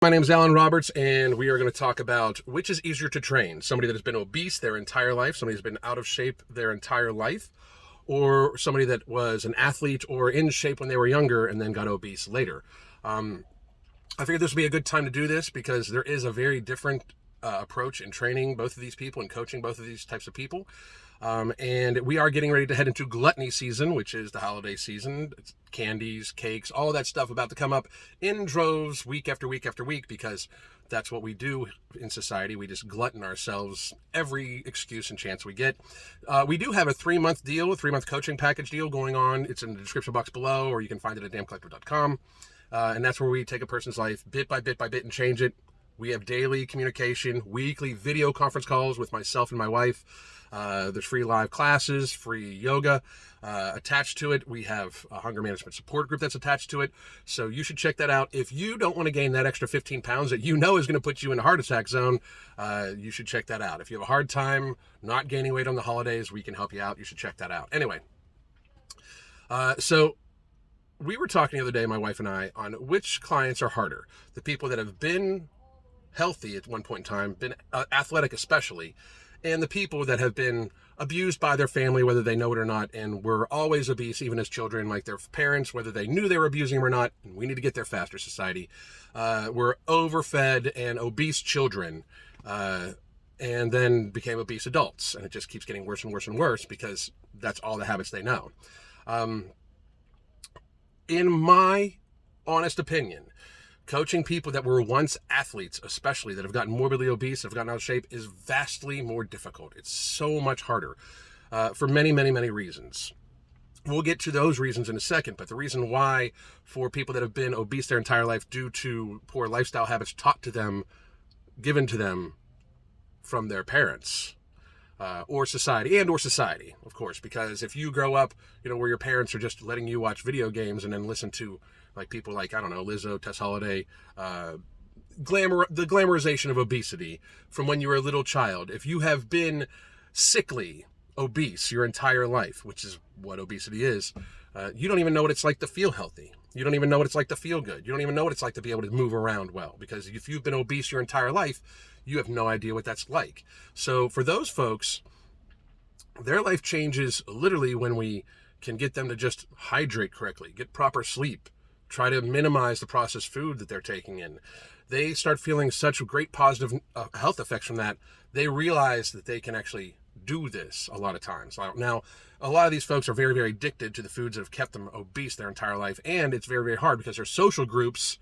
My name is Alan Roberts, and we are going to talk about which is easier to train: somebody that has been obese their entire life, somebody who's been out of shape their entire life, or somebody that was an athlete or in shape when they were younger and then got obese later. I figured this would be a good time to do this because there is a very different approach in training both of these people and coaching both of these types of people. And we are getting ready to head into gluttony season, which is the holiday season. It's candies, cakes, all that stuff about to come up in droves week after week after week, because that's what we do in society. We just glutton ourselves every excuse and chance we get. We do have a 3-month deal, a 3-month coaching package deal going on. It's in the description box below, or you can find it at damncollective.com. And that's where we take a person's life bit by bit by bit and change it. We have daily communication, weekly video conference calls with myself and my wife. There's free live classes, free yoga attached to it. We have a hunger management support group that's attached to it. So you should check that out. If you don't want to gain that extra 15 pounds that you know is going to put you in a heart attack zone, you should check that out. If you have a hard time not gaining weight on the holidays, we can help you out. You should check that out. Anyway, so we were talking the other day, my wife and I, on which clients are harder. The people that have been healthy at one point in time, been athletic especially, and the people that have been abused by their family, whether they know it or not, and were always obese, even as children, like their parents, whether they knew they were abusing them or not. And we need to get there faster, society. Were overfed and obese children, and then became obese adults. And it just keeps getting worse and worse and worse because that's all the habits they know. In my honest opinion, coaching people that were once athletes, especially that have gotten morbidly obese, have gotten out of shape, is vastly more difficult. It's so much harder for many, many, many reasons. We'll get to those reasons in a second, but the reason why for people that have been obese their entire life due to poor lifestyle habits taught to them, given to them from their parents, or society, of course, because if you grow up, where your parents are just letting you watch video games and then listen to like people like, I don't know, Lizzo, Tess Holiday, the glamorization of obesity from when you were a little child. If you have been sickly obese your entire life, which is what obesity is, you don't even know what it's like to feel healthy. You don't even know what it's like to feel good. You don't even know what it's like to be able to move around well, because if you've been obese your entire life, you have no idea what that's like. So for those folks, their life changes literally when we can get them to just hydrate correctly, get proper sleep, try to minimize the processed food that they're taking in. They start feeling such great positive health effects from that. They realize that they can actually do this a lot of times. Now, a lot of these folks are very, very addicted to the foods that have kept them obese their entire life. And it's very, very hard because their social groups,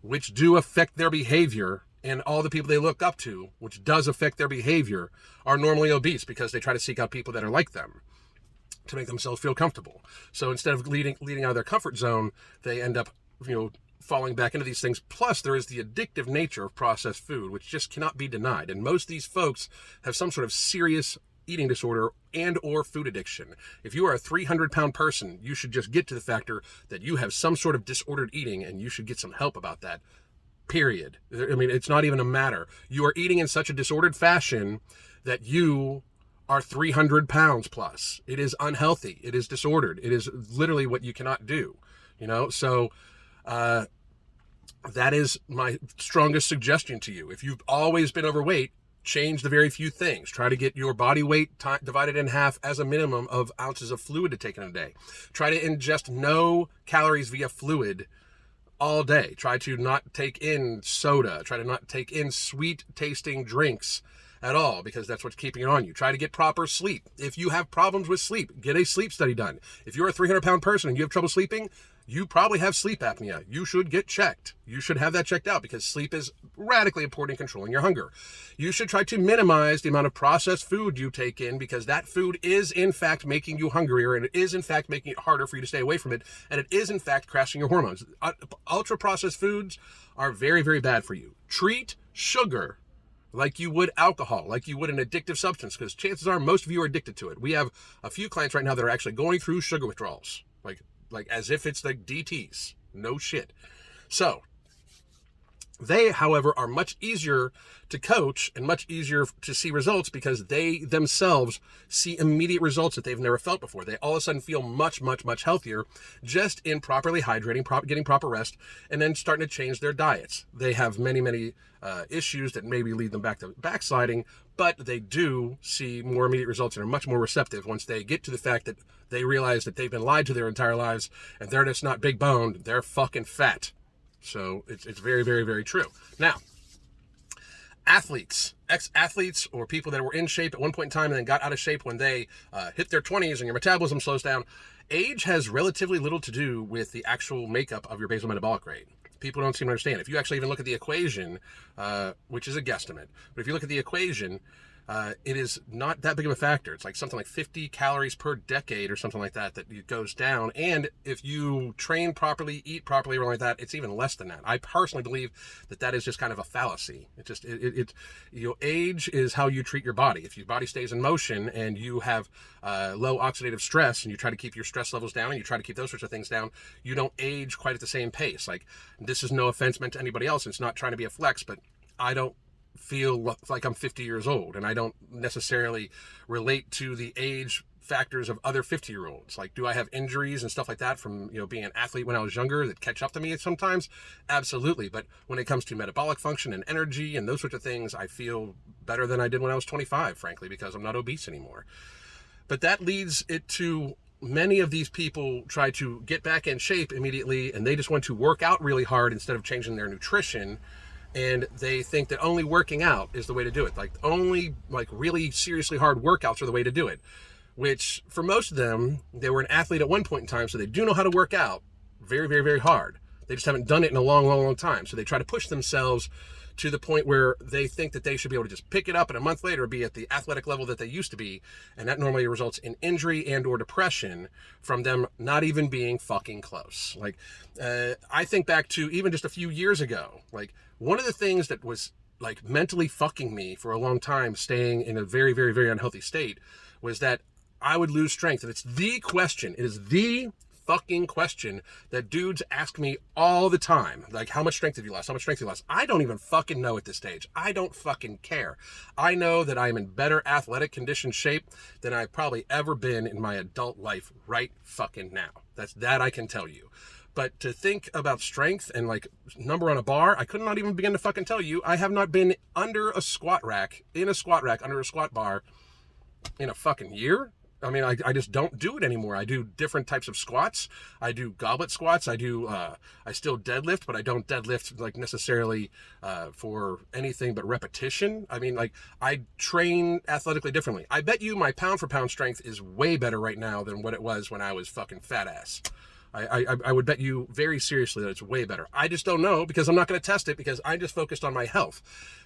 which do affect their behavior, and all the people they look up to, which does affect their behavior, are normally obese because they try to seek out people that are like them to make themselves feel comfortable. So instead of leading out of their comfort zone, they end up, falling back into these things. Plus, there is the addictive nature of processed food, which just cannot be denied. And most of these folks have some sort of serious eating disorder and or food addiction. If you are a 300-pound person, you should just get to the factor that you have some sort of disordered eating, and you should get some help about that. Period. I mean, it's not even a matter. You are eating in such a disordered fashion that you are 300 pounds plus. It is unhealthy. It is disordered. It is literally what you cannot do, So that is my strongest suggestion to you. If you've always been overweight, change the very few things. Try to get your body weight divided in half as a minimum of ounces of fluid to take in a day. Try to ingest no calories via fluid all day. Try to not take in soda. Try to not take in sweet tasting drinks at all, because that's what's keeping it on you. Try to get proper sleep. If you have problems with sleep, get a sleep study done. If you're a 300-pound person and you have trouble sleeping, you probably have sleep apnea. You should get checked. You should have that checked out, because sleep is radically important in controlling your hunger. You should try to minimize the amount of processed food you take in, because that food is in fact making you hungrier, and it is in fact making it harder for you to stay away from it, and it is in fact crashing your hormones. Ultra processed foods are very, very bad for you. Treat sugar like you would alcohol, like you would an addictive substance, because chances are most of you are addicted to it. We have a few clients right now that are actually going through sugar withdrawals, like as if it's like DTs. No shit. So They, however, are much easier to coach and much easier to see results because they themselves see immediate results that they've never felt before. They all of a sudden feel much, much, much healthier just in properly hydrating, getting proper rest, and then starting to change their diets. They have many, many issues that maybe lead them back to backsliding, but they do see more immediate results and are much more receptive once they get to the fact that they realize that they've been lied to their entire lives and they're just not big boned, they're fucking fat. So it's very, very, very true. Now, athletes, ex-athletes, or people that were in shape at one point in time and then got out of shape when they hit their 20s and your metabolism slows down, age has relatively little to do with the actual makeup of your basal metabolic rate. People don't seem to understand. If you actually even look at the equation, which is a guesstimate, but if you look at the equation, it is not that big of a factor. It's like something like 50 calories per decade or something like that it goes down. And if you train properly, eat properly, or like that, it's even less than that. I personally believe that is just kind of a fallacy. Age is how you treat your body. If your body stays in motion and you have low oxidative stress and you try to keep your stress levels down and you try to keep those sorts of things down, you don't age quite at the same pace. Like, this is no offense meant to anybody else. It's not trying to be a flex, but I don't feel like I'm 50 years old, and I don't necessarily relate to the age factors of other 50-year-olds. Like, do I have injuries and stuff like that from being an athlete when I was younger that catch up to me sometimes? Absolutely. But when it comes to metabolic function and energy and those sorts of things, I feel better than I did when I was 25, frankly, because I'm not obese anymore. But that leads it to many of these people try to get back in shape immediately, and they just want to work out really hard instead of changing their nutrition. And they think that only working out is the way to do it. Like, only really seriously hard workouts are the way to do it. Which, for most of them, they were an athlete at one point in time, so they do know how to work out very, very, very hard. They just haven't done it in a long, long, long time. So they try to push themselves to the point where they think that they should be able to just pick it up and a month later be at the athletic level that they used to be. And that normally results in injury and or depression from them not even being fucking close. Like, I think back to even just a few years ago, like, one of the things that was like mentally fucking me for a long time, staying in a very, very, very unhealthy state, was that I would lose strength. And it's the question. It is the fucking question that dudes ask me all the time. Like, how much strength have you lost? How much strength have you lost? I don't even fucking know at this stage. I don't fucking care. I know that I am in better athletic condition shape than I've probably ever been in my adult life right fucking now. That I can tell you. But to think about strength and like number on a bar, I could not even begin to fucking tell you. I have not been under a squat rack, under a squat bar in a fucking year. I mean, I just don't do it anymore. I do different types of squats. I do goblet squats. I still deadlift, but I don't deadlift like necessarily for anything but repetition. I mean, like, I train athletically differently. I bet you my pound for pound strength is way better right now than what it was when I was fucking fat ass. I would bet you very seriously that it's way better. I just don't know because I'm not going to test it because I just focused on my health.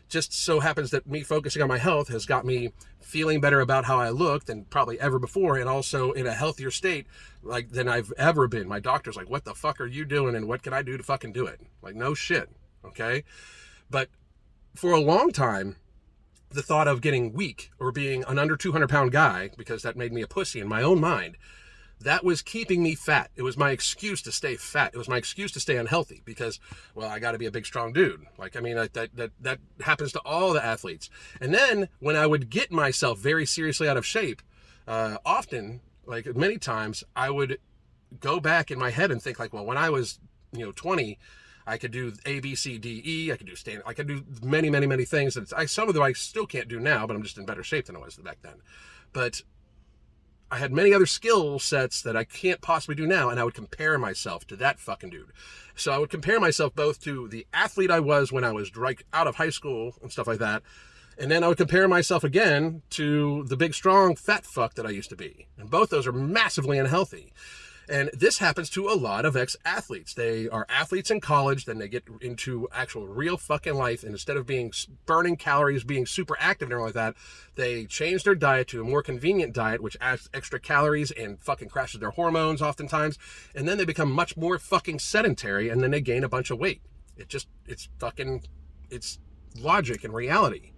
Just so happens that me focusing on my health has got me feeling better about how I look than probably ever before, and also in a healthier state like than I've ever been. My doctor's like, what the fuck are you doing and what can I do to fucking do it? Like, no shit, okay? But for a long time, the thought of getting weak or being an under 200 pound guy, because that made me a pussy in my own mind, that was keeping me fat. It was my excuse to stay fat. It was my excuse to stay unhealthy because, well, I got to be a big, strong dude. Like, I mean, that happens to all the athletes. And then when I would get myself very seriously out of shape, often, like many times, I would go back in my head and think like, well, when I was, 20, I could do A, B, C, D, E. I could do I could do many, many, many things. Some of them I still can't do now, but I'm just in better shape than I was back then. But I had many other skill sets that I can't possibly do now, and I would compare myself to that fucking dude. So I would compare myself both to the athlete I was when I was right out of high school and stuff like that, and then I would compare myself again to the big, strong, fat fuck that I used to be. And both those are massively unhealthy. And this happens to a lot of ex-athletes. They are athletes in college, then they get into actual real fucking life, and instead of being burning calories, being super active and everything like that, they change their diet to a more convenient diet, which adds extra calories and fucking crashes their hormones oftentimes, and then they become much more fucking sedentary, and then they gain a bunch of weight. It's logic and reality.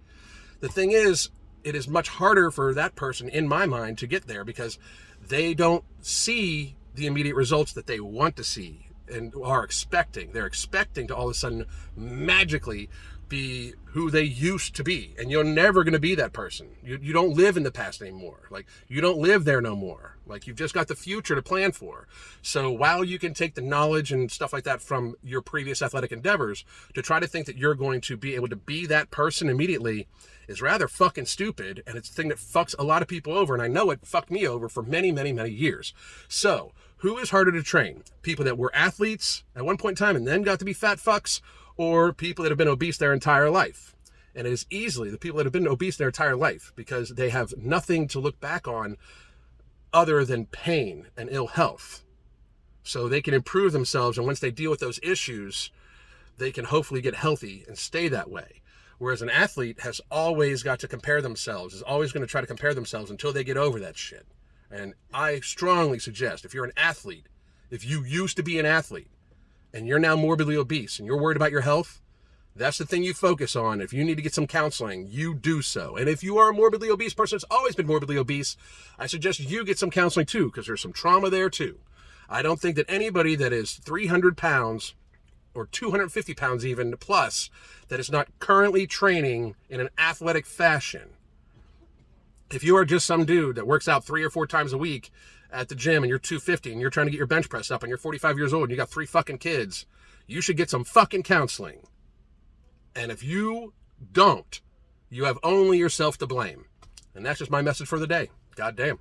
The thing is, it is much harder for that person, in my mind, to get there because they don't see the immediate results that they want to see. and are expecting. They're expecting to all of a sudden magically be who they used to be, and you're never going to be that person. You don't live in the past anymore. Like, you don't live there no more. Like, you've just got the future to plan for. So while you can take the knowledge and stuff like that from your previous athletic endeavors, to try to think that you're going to be able to be that person immediately is rather fucking stupid, and it's the thing that fucks a lot of people over, and I know it fucked me over for many, many, many years. So who is harder to train? People that were athletes at one point in time and then got to be fat fucks, or people that have been obese their entire life? And it is easily the people that have been obese their entire life, because they have nothing to look back on other than pain and ill health. So they can improve themselves, and once they deal with those issues, they can hopefully get healthy and stay that way. Whereas an athlete has always got to compare themselves, is always going to try to compare themselves until they get over that shit. And I strongly suggest, if you're an athlete, if you used to be an athlete, and you're now morbidly obese and you're worried about your health, that's the thing you focus on. If you need to get some counseling, you do so. And if you are a morbidly obese person that's always been morbidly obese, I suggest you get some counseling too, because there's some trauma there too. I don't think that anybody that is 300 pounds or 250 pounds even plus, that is not currently training in an athletic fashion. If you are just some dude that works out 3 or 4 times a week at the gym and you're 250 and you're trying to get your bench press up and you're 45 years old and you got 3 fucking kids, you should get some fucking counseling. And if you don't, you have only yourself to blame. And that's just my message for the day. God damn.